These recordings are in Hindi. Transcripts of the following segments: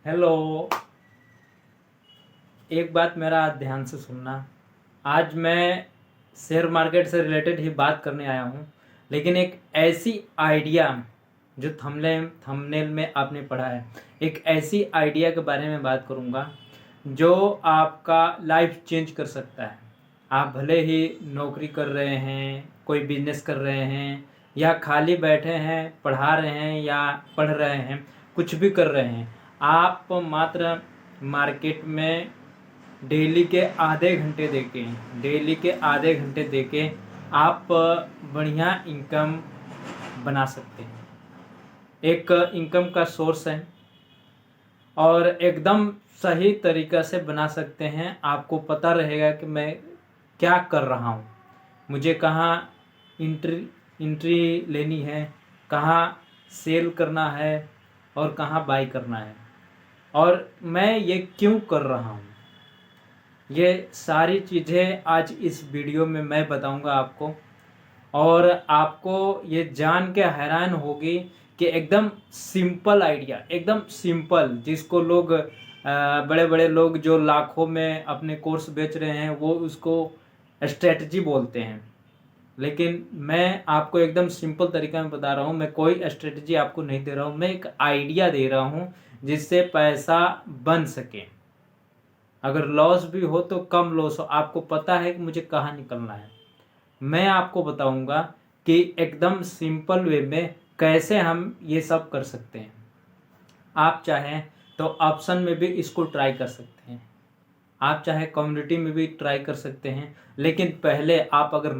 हेलो। एक बात मेरा ध्यान से सुनना। आज मैं शेयर मार्केट से रिलेटेड ही बात करने आया हूँ, लेकिन एक ऐसी आइडिया जो थंबनेल में आपने पढ़ा है, एक ऐसी आइडिया के बारे में बात करूँगा जो आपका लाइफ चेंज कर सकता है। आप भले ही नौकरी कर रहे हैं, कोई बिजनेस कर रहे हैं, या खाली बैठे हैं, पढ़ा रहे हैं या पढ़ रहे हैं, कुछ भी कर रहे हैं, आप मात्र मार्केट में डेली के आधे घंटे देके आप बढ़िया इनकम बना सकते हैं। एक इनकम का सोर्स है और एकदम सही तरीक़ा से बना सकते हैं। आपको पता रहेगा कि मैं क्या कर रहा हूँ, मुझे कहाँ इंट्री लेनी है, कहाँ सेल करना है और कहाँ बाई करना है, और मैं ये क्यों कर रहा हूँ। ये सारी चीज़ें आज इस वीडियो में मैं बताऊंगा आपको, और आपको ये जान के हैरान होगी कि एकदम सिंपल आइडिया, एकदम सिंपल, जिसको लोग बड़े बड़े लोग जो लाखों में अपने कोर्स बेच रहे हैं वो उसको स्ट्रेटजी बोलते हैं, लेकिन मैं आपको एकदम सिंपल तरीका में बता रहा हूँ। मैं कोई स्ट्रेटजी आपको नहीं दे रहा हूँ, मैं एक आइडिया दे रहा हूँ जिससे पैसा बन सके। अगर लॉस भी हो तो कम लॉस हो, आपको पता है कि मुझे कहाँ निकलना है। मैं आपको बताऊंगा कि एकदम सिंपल वे में कैसे हम ये सब कर सकते हैं। आप चाहें तो ऑप्शन में भी इसको ट्राई कर सकते हैं, आप चाहे कम्युनिटी में भी ट्राई कर सकते हैं, लेकिन पहले आप अगर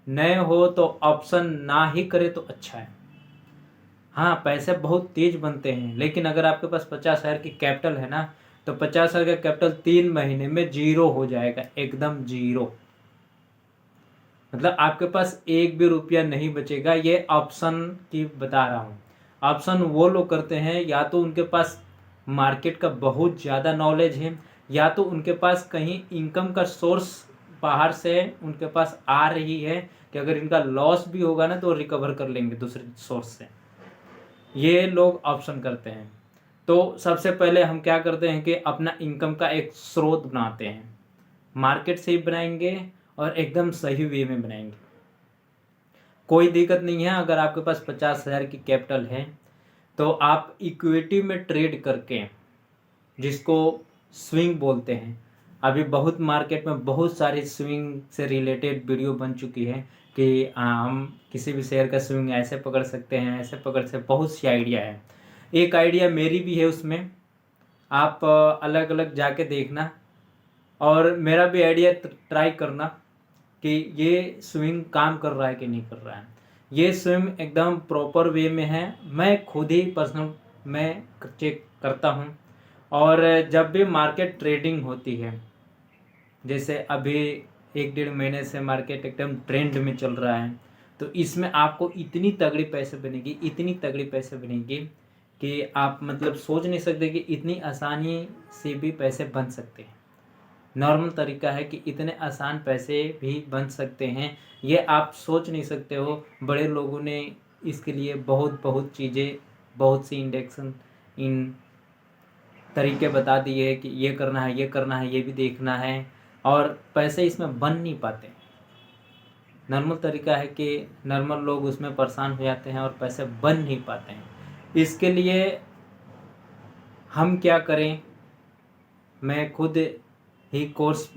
नए हो तो ऑप्शन ना ही करें तो अच्छा है। हाँ, पैसे बहुत तेज बनते हैं, लेकिन अगर आपके पास 50,000 की कैपिटल है ना, तो 50,000 का कैपिटल 3 महीने में जीरो हो जाएगा, एकदम जीरो। मतलब आपके पास एक भी रुपया नहीं बचेगा। ये ऑप्शन की बता रहा हूँ। ऑप्शन वो लोग करते हैं या तो उनके पास मार्केट का बहुत ज़्यादा नॉलेज है, या तो उनके पास कहीं इनकम का सोर्स बाहर से उनके पास आ रही है कि अगर इनका लॉस भी होगा ना तो रिकवर कर लेंगे दूसरे सोर्स से। ये लोग ऑप्शन करते हैं। तो सबसे पहले हम क्या करते हैं कि अपना इनकम का एक स्रोत बनाते हैं। मार्केट से ही बनाएंगे और एकदम सही वे में बनाएंगे। कोई दिक्कत नहीं है, अगर आपके पास 50,000 की कैपिटल है तो आप इक्विटी में ट्रेड करके, जिसको स्विंग बोलते हैं, अभी बहुत मार्केट में बहुत सारी स्विंग से रिलेटेड वीडियो बन चुकी है कि हम किसी भी शेयर का स्विंग ऐसे पकड़ सकते हैं, ऐसे पकड़ सकते हैं, बहुत सी आइडिया है। एक आइडिया मेरी भी है उसमें, आप अलग अलग जाके देखना और मेरा भी आइडिया ट्राई करना कि ये स्विंग काम कर रहा है कि नहीं कर रहा है। ये स्विंग एकदम प्रॉपर वे में है, मैं खुद ही पर्सनल मैं चेक करता हूँ। और जब भी मार्केट ट्रेडिंग होती है, जैसे अभी 1-1.5 महीने से मार्केट एकदम ट्रेंड में चल रहा है, तो इसमें आपको इतनी तगड़ी पैसे बनेगी, इतनी तगड़ी पैसे बनेगी कि आप मतलब सोच नहीं सकते कि इतनी आसानी से भी पैसे बन सकते हैं। नॉर्मल तरीका है कि इतने आसान पैसे भी बन सकते हैं, ये आप सोच नहीं सकते हो। बड़े लोगों ने इसके लिए बहुत बहुत चीज़ें, बहुत सी इंडेक्शन इन तरीके बता दिए कि ये करना है, ये करना है, ये भी देखना है, और पैसे इसमें बन नहीं पाते। नॉर्मल तरीका है कि नॉर्मल लोग उसमें परेशान हो जाते हैं और पैसे बन नहीं पाते हैं। इसके लिए हम क्या करें, मैं खुद ही कोर्स,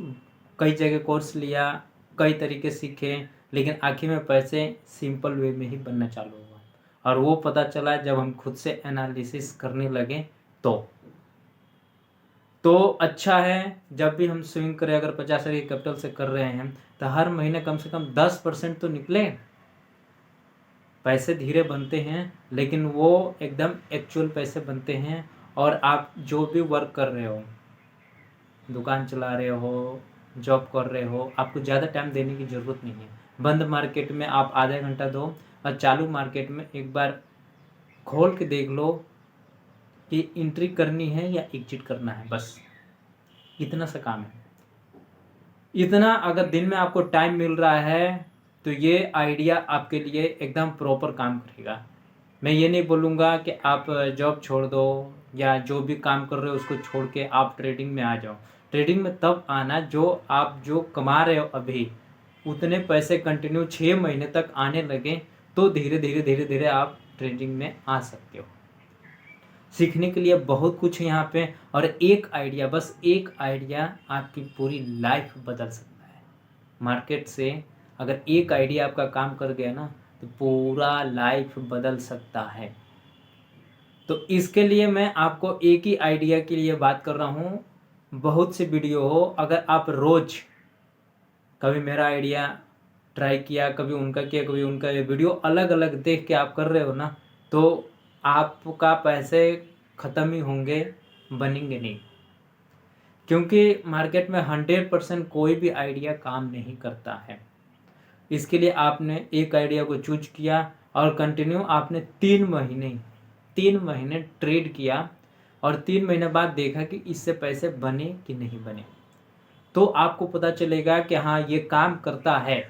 कई जगह कोर्स लिया, कई तरीके सीखे, लेकिन आखिर में पैसे सिंपल वे में ही बनना चालू हुआ। और वो पता चला जब हम खुद से एनालिसिस करने लगे तो अच्छा है। जब भी हम स्विंग करें, अगर 50,000 की कैपिटल से कर रहे हैं तो हर महीने कम से कम 10% तो निकले। पैसे धीरे बनते हैं, लेकिन वो एकदम एक्चुअल पैसे बनते हैं। और आप जो भी वर्क कर रहे हो, दुकान चला रहे हो, जॉब कर रहे हो, आपको ज़्यादा टाइम देने की ज़रूरत नहीं है। बंद मार्केट में आप आधा घंटा दो और चालू मार्केट में एक बार खोल के देख लो कि एंट्री करनी है या एग्जिट करना है, बस इतना सा काम है। इतना अगर दिन में आपको टाइम मिल रहा है तो ये आइडिया आपके लिए एकदम प्रॉपर काम करेगा। मैं ये नहीं बोलूँगा कि आप जॉब छोड़ दो या जो भी काम कर रहे हो उसको छोड़ के आप ट्रेडिंग में आ जाओ। ट्रेडिंग में तब आना जो आप जो कमा रहे हो अभी उतने पैसे कंटिन्यू 6 महीने तक आने लगे, तो धीरे धीरे धीरे धीरे आप ट्रेडिंग में आ सकते हो। सीखने के लिए बहुत कुछ है यहाँ पे, और एक आइडिया, बस एक आइडिया आपकी पूरी लाइफ बदल सकता है। मार्केट से अगर एक आइडिया आपका काम कर गया ना तो पूरा लाइफ बदल सकता है। तो इसके लिए मैं आपको एक ही आइडिया के लिए बात कर रहा हूँ। बहुत से वीडियो हो, अगर आप रोज कभी मेरा आइडिया ट्राई किया, कभी उनका किया, कभी उनका, ये वीडियो अलग अलग देख के आप कर रहे हो ना, तो आपका पैसे ख़त्म ही होंगे, बनेंगे नहीं। क्योंकि मार्केट में 100% कोई भी आइडिया काम नहीं करता है। इसके लिए आपने एक आइडिया को चूज किया और कंटिन्यू आपने 3 महीने ट्रेड किया, और 3 महीने बाद देखा कि इससे पैसे बने कि नहीं बने, तो आपको पता चलेगा कि हाँ ये काम करता है।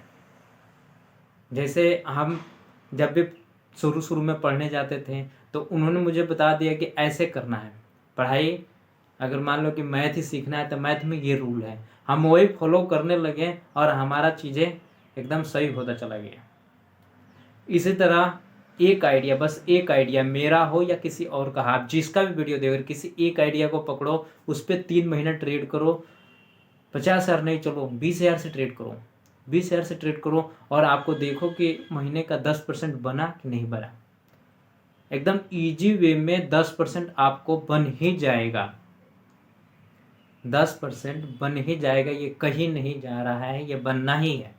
जैसे हम जब भी शुरू शुरू में पढ़ने जाते थे तो उन्होंने मुझे बता दिया कि ऐसे करना है पढ़ाई। अगर मान लो कि मैथ ही सीखना है तो मैथ में ये रूल है, हम वही फॉलो करने लगे और हमारा चीज़ें एकदम सही होता चला गया। इसी तरह एक आइडिया, बस एक आइडिया मेरा हो या किसी और का, आप जिसका भी वीडियो देखो, किसी एक आइडिया को पकड़ो, उस पर 3 महीना ट्रेड करो। 50,000 नहीं, चलो 20,000 से ट्रेड करो, 20,000 से ट्रेड करो, और आपको देखो कि महीने का 10% बना कि नहीं बना। एकदम इजी वे में 10% आपको बन ही जाएगा, 10% बन ही जाएगा। ये कहीं नहीं जा रहा है, ये बनना ही है।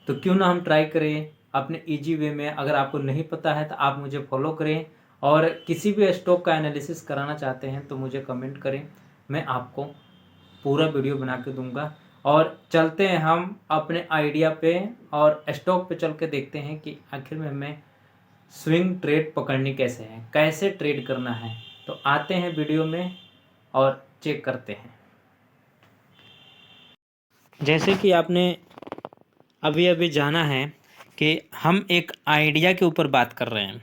तो क्यों ना हम ट्राई करें अपने इजी वे में। अगर आपको नहीं पता है तो आप मुझे फॉलो करें, और किसी भी स्टॉक का एनालिसिस कराना चाहते हैं तो मुझे कमेंट करें, मैं आपको पूरा वीडियो बना के दूंगा। और चलते हैं हम अपने आइडिया पे और स्टॉक पे चल के देखते हैं कि आखिर में हमें स्विंग ट्रेड पकड़नी कैसे है, कैसे ट्रेड करना है। तो आते हैं वीडियो में और चेक करते हैं। जैसे कि आपने अभी अभी जाना है कि हम एक आइडिया के ऊपर बात कर रहे हैं,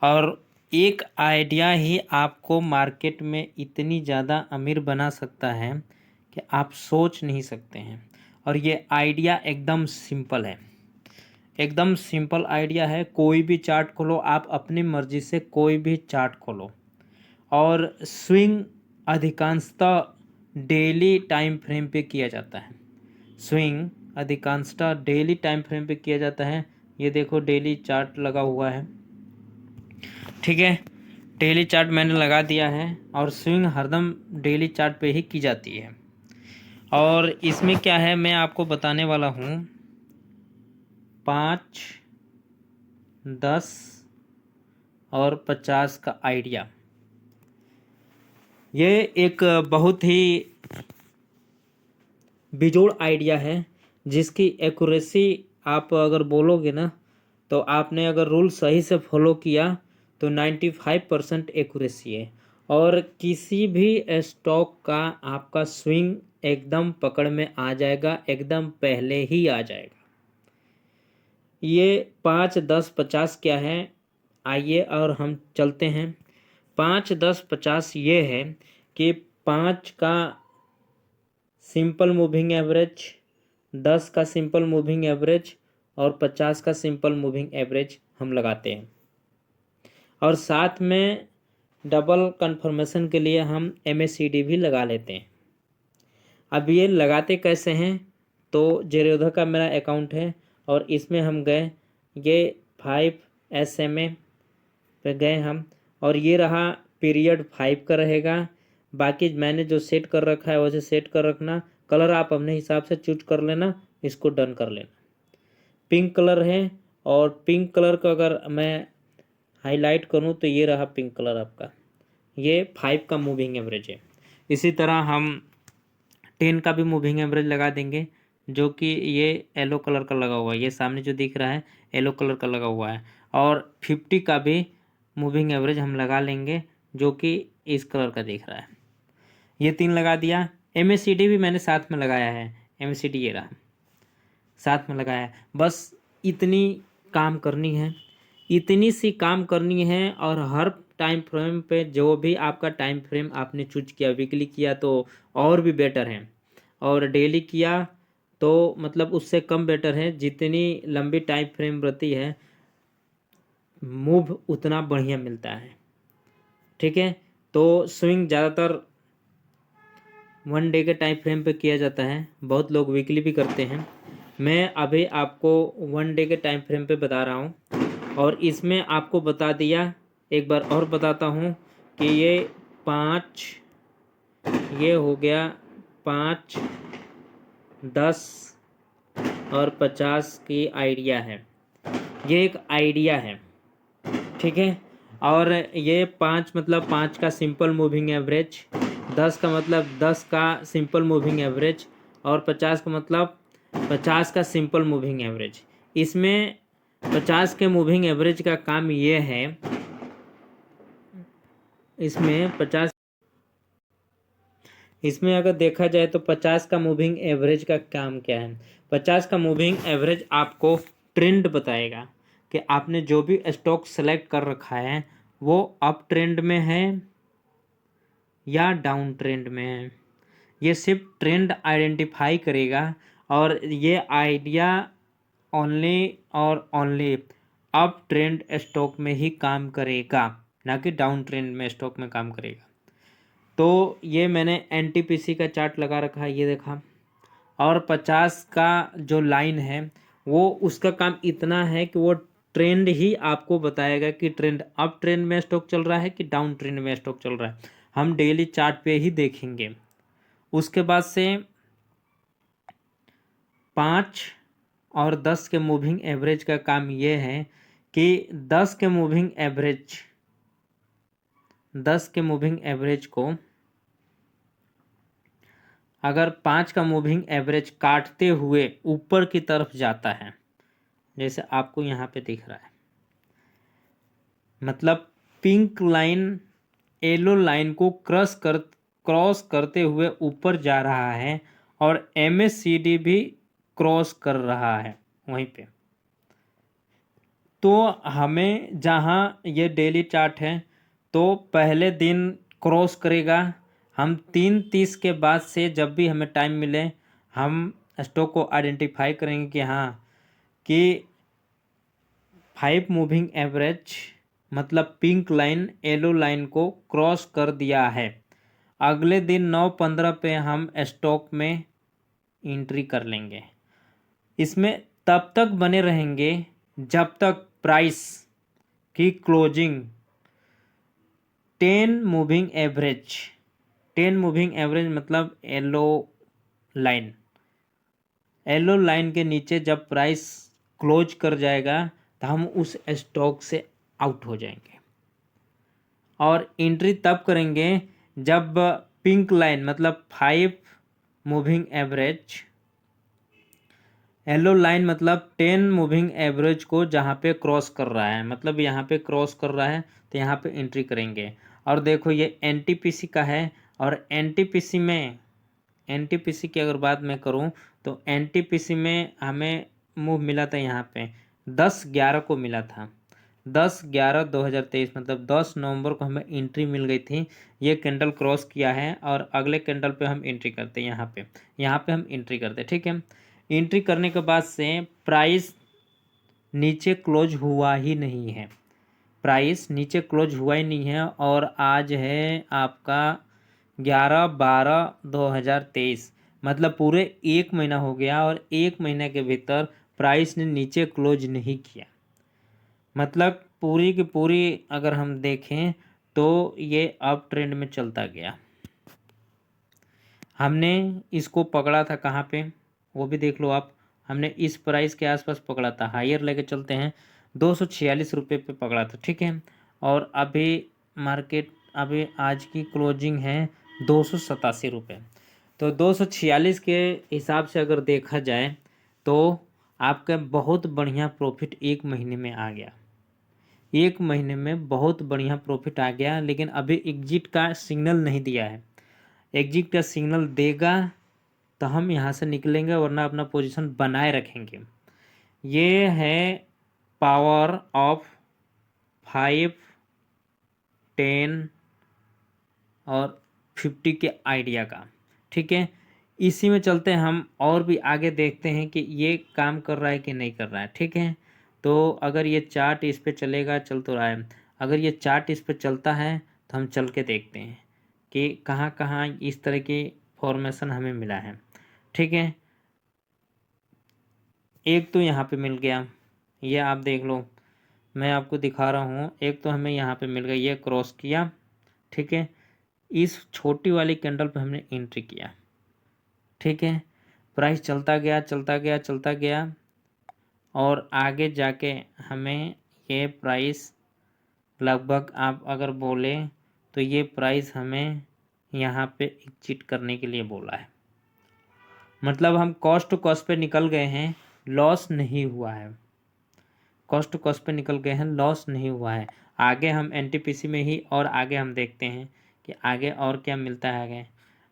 और एक आइडिया ही आपको मार्केट में इतनी ज़्यादा अमीर बना सकता है कि आप सोच नहीं सकते हैं। और ये आइडिया एकदम सिंपल है, एकदम सिंपल आइडिया है। कोई भी चार्ट खोलो, आप अपनी मर्ज़ी से कोई भी चार्ट खोलो, और स्विंग अधिकांशतः डेली टाइम फ्रेम पे किया जाता है। स्विंग अधिकांशतः डेली टाइम फ्रेम पे किया जाता है। ये देखो डेली चार्ट लगा हुआ है, ठीक है, डेली चार्ट मैंने लगा दिया है, और स्विंग हरदम डेली चार्ट पे ही की जाती है। और इसमें क्या है मैं आपको बताने वाला हूँ, 5, 10 और 50 का आइडिया। ये एक बहुत ही बेजोड़ आइडिया है, जिसकी एक्यूरेसी आप अगर बोलोगे ना, तो आपने अगर रूल सही से फॉलो किया तो 95% एक्यूरेसी है, और किसी भी स्टॉक का आपका स्विंग एकदम पकड़ में आ जाएगा, एकदम पहले ही आ जाएगा। ये 5, 10, 50 क्या है, आइए और हम चलते हैं। 5, 10, 50 ये है कि 5 का सिंपल मूविंग एवरेज, 10 का सिंपल मूविंग एवरेज और 50 का सिंपल मूविंग एवरेज हम लगाते हैं, और साथ में डबल कंफर्मेशन के लिए हम MACD भी लगा लेते हैं। अब ये लगाते कैसे हैं, तो जेरोधा का मेरा अकाउंट है, और इसमें हम गए, ये 5 SMA पे गए हम, और ये रहा पीरियड 5 का रहेगा। बाकी मैंने जो सेट कर रखा है वैसे सेट कर रखना, कलर आप अपने हिसाब से चूज कर लेना, इसको डन कर लेना। पिंक कलर है, और पिंक कलर का अगर मैं हाईलाइट करूं तो ये रहा पिंक कलर आपका, ये 5 का मूविंग एवरेज है। इसी तरह हम 10 का भी मूविंग एवरेज लगा देंगे, जो कि ये येलो कलर का लगा हुआ है, ये सामने जो दिख रहा है येलो कलर का लगा हुआ है। और 50 का भी मूविंग एवरेज हम लगा लेंगे, जो कि इस कलर का दिख रहा है। ये 3 लगा दिया। MACD भी मैंने साथ में लगाया है, MACD ये रहा, साथ में लगाया है। बस इतनी काम करनी है, इतनी सी काम करनी है और हर टाइम फ्रेम पे जो भी आपका टाइम फ्रेम आपने चूज किया, वीकली किया तो और भी बेटर है, और डेली किया तो मतलब उससे कम बेटर है। जितनी लंबी टाइम फ्रेम रहती है मूव उतना बढ़िया मिलता है। ठीक है, तो स्विंग ज़्यादातर 1 डे के टाइम फ्रेम पे किया जाता है, बहुत लोग वीकली भी करते हैं। मैं अभी आपको 1 डे के टाइम फ्रेम पे बता रहा हूँ, और इसमें आपको बता दिया, एक बार और बताता हूँ कि ये 5, ये हो गया 5, 10 और 50 की आइडिया है। ये एक आइडिया है, ठीक है। और ये 5 मतलब 5 का सिंपल मूविंग एवरेज, 10 का मतलब 10 का सिंपल मूविंग एवरेज, और 50 का मतलब 50 का सिंपल मूविंग एवरेज। इसमें 50 के मूविंग एवरेज का काम ये है, इसमें अगर देखा जाए तो 50 का मूविंग एवरेज का काम क्या है। 50 का मूविंग एवरेज आपको ट्रेंड बताएगा कि आपने जो भी स्टॉक सेलेक्ट कर रखा है वो अप ट्रेंड में है या डाउन ट्रेंड में है। ये सिर्फ ट्रेंड आइडेंटिफाई करेगा, और ये आइडिया ओनली और ओनली अप ट्रेंड स्टॉक में ही काम करेगा, ना कि डाउन ट्रेंड में स्टॉक में काम करेगा। तो ये मैंने एनटीपीसी का चार्ट लगा रखा है, ये देखा। और 50 का जो लाइन है वो उसका काम इतना है कि वो ट्रेंड ही आपको बताएगा कि ट्रेंड अप ट्रेंड में स्टॉक चल रहा है कि डाउन ट्रेंड में स्टॉक चल रहा है। हम डेली चार्ट पे ही देखेंगे। उसके बाद से 5 और 10 के मूविंग एवरेज का काम ये है कि 10 के मूविंग एवरेज को अगर 5 का मूविंग एवरेज काटते हुए ऊपर की तरफ जाता है, जैसे आपको यहाँ पे दिख रहा है, मतलब पिंक लाइन येलो लाइन को क्रॉस करते हुए ऊपर जा रहा है, और MACD भी क्रॉस कर रहा है वहीं पे। तो हमें जहाँ ये डेली चार्ट है तो पहले दिन क्रॉस करेगा। हम 3:30 के बाद से जब भी हमें टाइम मिले हम स्टॉक को आइडेंटिफाई करेंगे कि हाँ कि 5 मूविंग एवरेज मतलब पिंक लाइन येलो लाइन को क्रॉस कर दिया है। अगले दिन 9:15 पे हम स्टॉक में एंट्री कर लेंगे। इसमें तब तक बने रहेंगे जब तक प्राइस की क्लोजिंग 10 मूविंग एवरेज मतलब येलो लाइन के नीचे जब प्राइस क्लोज कर जाएगा तो हम उस स्टॉक से आउट हो जाएंगे। और एंट्री तब करेंगे जब पिंक लाइन मतलब 5 मूविंग एवरेज, येलो लाइन मतलब 10 मूविंग एवरेज को जहाँ पे क्रॉस कर रहा है, मतलब यहाँ पे क्रॉस कर रहा है तो यहाँ पे एंट्री करेंगे। और देखो ये एनटीपीसी का है, और एनटीपीसी की अगर बात मैं करूँ तो एनटीपीसी में हमें मूव मिला था यहाँ पे 10/11 को मिला था। 10/11/2023 मतलब 10 नवंबर को हमें एंट्री मिल गई थी। ये कैंडल क्रॉस किया है और अगले कैंडल पे हम एंट्री करते हैं, यहाँ पे हम एंट्री करते हैं। ठीक है, एंट्री करने के बाद से प्राइस नीचे क्लोज हुआ ही नहीं है, और आज है आपका 11/12/2023 मतलब पूरे 1 महीना हो गया, और 1 महीने के भीतर प्राइस ने नीचे क्लोज नहीं किया। मतलब पूरी की पूरी अगर हम देखें तो ये अप ट्रेंड में चलता गया। हमने इसको पकड़ा था कहाँ पे वो भी देख लो आप। हमने इस प्राइस के आसपास पकड़ा था, हायर लेके चलते हैं 246 रुपये पे पकड़ा था। ठीक है, और अभी मार्केट अभी आज की क्लोजिंग है 287 रुपये। तो 246 के हिसाब से अगर देखा जाए तो आपका बहुत बढ़िया प्रॉफिट 1 महीने में आ गया। 1 महीने में बहुत बढ़िया प्रॉफिट आ गया, लेकिन अभी एग्जिट का सिग्नल नहीं दिया है। एग्जिट का सिग्नल देगा तो हम यहाँ से निकलेंगे, वरना अपना पोजीशन बनाए रखेंगे। ये है पावर ऑफ 5, 10 और 50 के आइडिया का। ठीक है, इसी में चलते हैं हम और भी आगे देखते हैं कि ये काम कर रहा है कि नहीं कर रहा है। ठीक है, तो अगर ये चार्ट इस पे चलेगा, चल तो रहा है, अगर ये चार्ट इस पे चलता है तो हम चल के देखते हैं कि कहाँ कहाँ इस तरह की फॉर्मेशन हमें मिला है। ठीक है, एक तो यहाँ पे मिल गया, ये आप देख लो, मैं आपको दिखा रहा हूँ। एक तो हमें यहाँ पे मिल गया, ये क्रॉस किया। ठीक है, इस छोटी वाली कैंडल पे हमने एंट्री किया। ठीक है, प्राइस चलता गया चलता गया चलता गया और आगे जाके हमें ये प्राइस लगभग, आप अगर बोले तो ये प्राइस हमें यहाँ पे एग्जिट करने के लिए बोला है। मतलब हम कॉस्ट टू कॉस्ट पे निकल गए हैं, लॉस नहीं हुआ है। कॉस्ट टू कॉस्ट पे निकल गए हैं, लॉस नहीं हुआ है। आगे हम एनटीपीसी में ही और आगे हम देखते हैं कि आगे और क्या मिलता है। आगे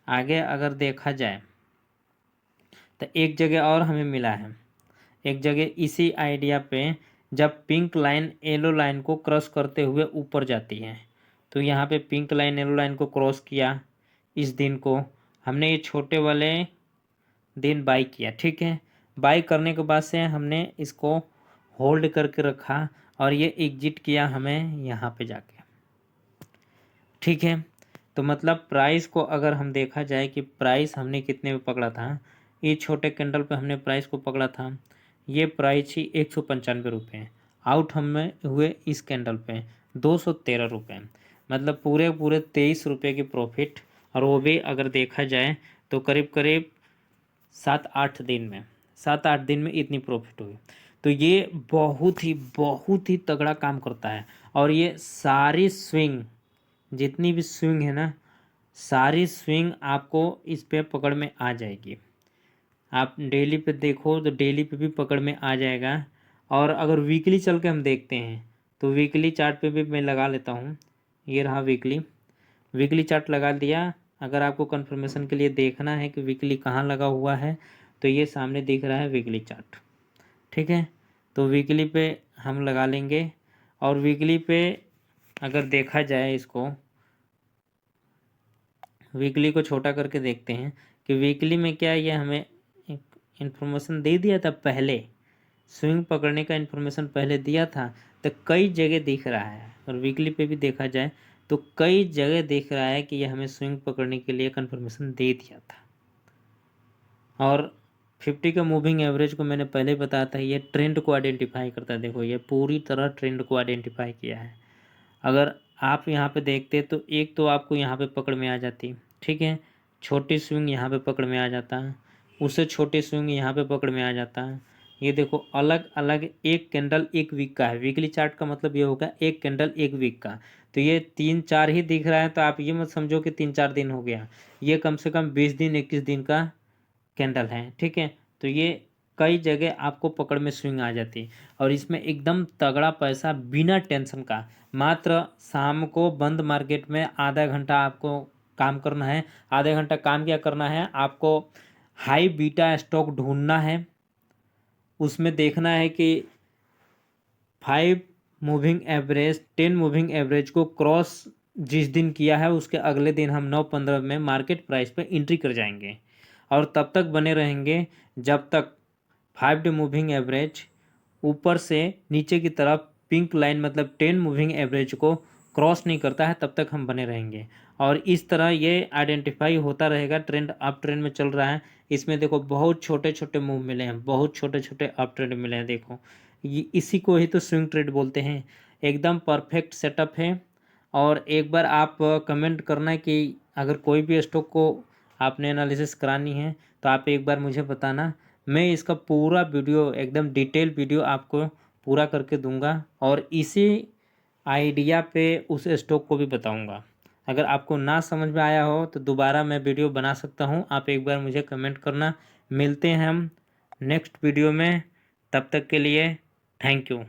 आगे अगर देखा जाए तो एक जगह और हमें मिला है। एक जगह इसी आइडिया पे जब पिंक लाइन येलो लाइन को क्रॉस करते हुए ऊपर जाती है, तो यहाँ पे पिंक लाइन येलो लाइन को क्रॉस किया। इस दिन को हमने ये छोटे वाले दिन बाई किया। ठीक है, बाई करने के बाद से हमने इसको होल्ड करके रखा और ये एग्जिट किया हमें यहाँ पे जाके। ठीक है, तो मतलब प्राइस को अगर हम देखा जाए कि प्राइस हमने कितने में पकड़ा था, ये छोटे कैंडल पे हमने प्राइस को पकड़ा था, ये प्राइस ही 195 रुपये। आउट हमें हुए इस कैंडल पे 213 रुपये, मतलब पूरे 23 रुपये की प्रॉफिट। और वो भी अगर देखा जाए तो करीब करीब 7-8 दिन में इतनी प्रॉफिट हुई। तो ये बहुत ही तगड़ा काम करता है। और ये सारी स्विंग, जितनी भी स्विंग है ना, सारी स्विंग आपको इस पे पकड़ में आ जाएगी। आप डेली पे देखो तो डेली पे भी पकड़ में आ जाएगा। और अगर वीकली चल के हम देखते हैं तो वीकली चार्ट पे भी मैं लगा लेता हूँ। ये रहा वीकली चार्ट लगा दिया। अगर आपको कंफर्मेशन के लिए देखना है कि वीकली कहाँ लगा हुआ है तो ये सामने दिख रहा है वीकली चार्ट। ठीक है, तो वीकली पे हम लगा लेंगे। और वीकली पे अगर देखा जाए, इसको वीकली को छोटा करके देखते हैं कि वीकली में क्या ये हमें इन्फॉर्मेशन दे दिया था पहले, स्विंग पकड़ने का इन्फॉर्मेशन पहले दिया था। तो कई जगह दिख रहा है, और वीकली पे भी देखा जाए तो कई जगह दिख रहा है कि ये हमें स्विंग पकड़ने के लिए कन्फर्मेशन दे दिया था। और 50 का मूविंग एवरेज को मैंने पहले बताया था, ये ट्रेंड को आइडेंटिफाई करता है। देखो ये पूरी तरह ट्रेंड को आइडेंटिफाई किया है। अगर आप यहाँ पे देखते तो एक तो आपको यहाँ पे पकड़ में आ जाती। ठीक है, छोटी स्विंग यहाँ पे पकड़ में आ जाता है, उससे छोटी स्विंग यहाँ पे पकड़ में आ जाता है। ये देखो अलग अलग, एक कैंडल एक वीक का है। वीकली चार्ट का मतलब ये होगा एक कैंडल एक वीक का। तो ये 3-4 ही दिख रहा है, तो आप ये मत समझो कि 3-4 दिन हो गया। ये कम से कम 20 दिन 21 दिन का कैंडल है। ठीक है, तो ये कई जगह आपको पकड़ में स्विंग आ जाती। और इसमें एकदम तगड़ा पैसा बिना टेंशन का। मात्र शाम को बंद मार्केट में आधा घंटा आपको काम करना है। आधे घंटा काम क्या करना है, आपको हाई बीटा स्टॉक ढूंढना है। उसमें देखना है कि 5 मूविंग एवरेज 10 मूविंग एवरेज को क्रॉस जिस दिन किया है उसके अगले दिन हम 9-15 में मार्केट प्राइस पे एंट्री कर जाएंगे। और तब तक बने रहेंगे जब तक 5 डे मूविंग एवरेज ऊपर से नीचे की तरफ पिंक लाइन मतलब 10 मूविंग एवरेज को क्रॉस नहीं करता है, तब तक हम बने रहेंगे। और इस तरह ये आइडेंटिफाई होता रहेगा। ट्रेंड अप ट्रेंड में चल रहा है। इसमें देखो बहुत छोटे छोटे मूव मिले हैं, बहुत छोटे छोटे अप ट्रेंड मिले हैं। देखो ये इसी को ही तो स्विंग ट्रेड बोलते हैं। एकदम परफेक्ट सेटअप है। और एक बार आप कमेंट करना कि अगर कोई भी स्टॉक को आपने एनालिसिस करानी है तो आप एक बार मुझे बताना। मैं इसका पूरा वीडियो एकदम डिटेल वीडियो आपको पूरा करके दूंगा और इसी आइडिया पे उस स्टॉक को भी बताऊंगा। अगर आपको ना समझ में आया हो तो दोबारा मैं वीडियो बना सकता हूं, आप एक बार मुझे कमेंट करना। मिलते हैं हम नेक्स्ट वीडियो में, तब तक के लिए थैंक यू।